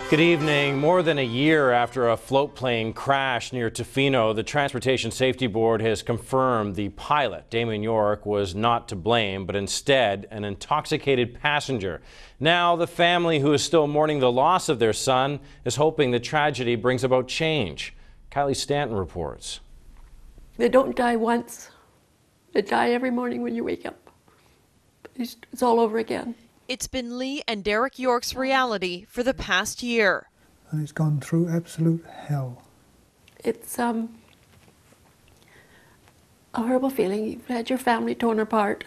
Good evening. More than a year after a float plane crash near Tofino, the Transportation Safety Board has confirmed the pilot, Damon York, was not to blame, but instead an intoxicated passenger. Now the family, who is still mourning the loss of their son, is hoping the tragedy brings about change. Kylie Stanton reports. They don't die once. They die every morning when you wake up. It's all over again. It's been Lee and Derek York's reality for the past year. And it's gone through absolute hell. It's a horrible feeling. You've had your family torn apart.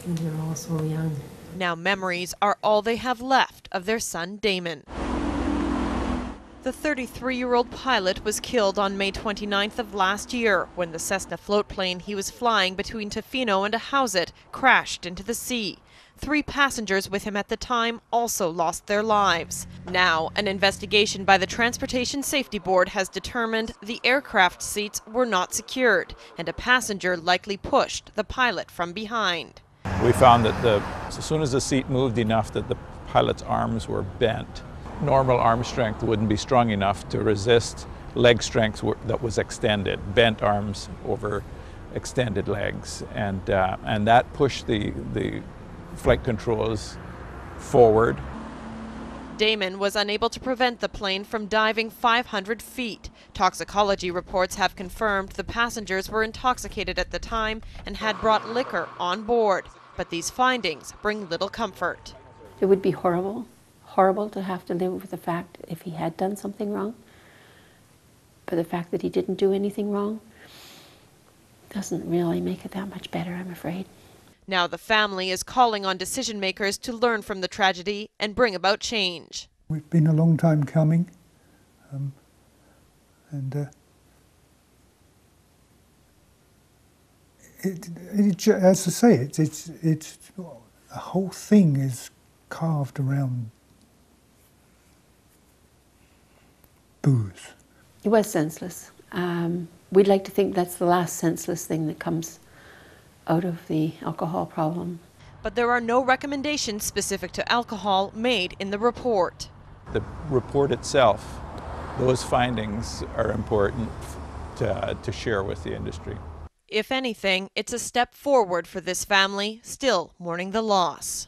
And they're all so young. Now memories are all they have left of their son Damon. The 33-year-old pilot was killed on May 29th of last year when the Cessna float plane he was flying between Tofino and Ahousaht crashed into the sea. 3 passengers with him at the time also lost their lives. Now, an investigation by the Transportation Safety Board has determined the aircraft seats were not secured and a passenger likely pushed the pilot from behind. We found that as soon as the seat moved enough that the pilot's arms were bent, normal arm strength wouldn't be strong enough to resist leg strength that was extended, bent arms over extended legs, and that pushed the flight controls forward. Damon was unable to prevent the plane from diving 500 feet. Toxicology reports have confirmed the passengers were intoxicated at the time and had brought liquor on board. But these findings bring little comfort. It would be horrible to have to live with the fact if he had done something wrong. But the fact that he didn't do anything wrong doesn't really make it that much better, I'm afraid. Now the family is calling on decision makers to learn from the tragedy and bring about change. It's been a long time coming, as I say, it's the whole thing is carved around booze. It was senseless. We'd like to think that's the last senseless thing that comes out of the alcohol problem. But there are no recommendations specific to alcohol made in the report. The report itself, those findings are important to share with the industry. If anything, it's a step forward for this family still mourning the loss.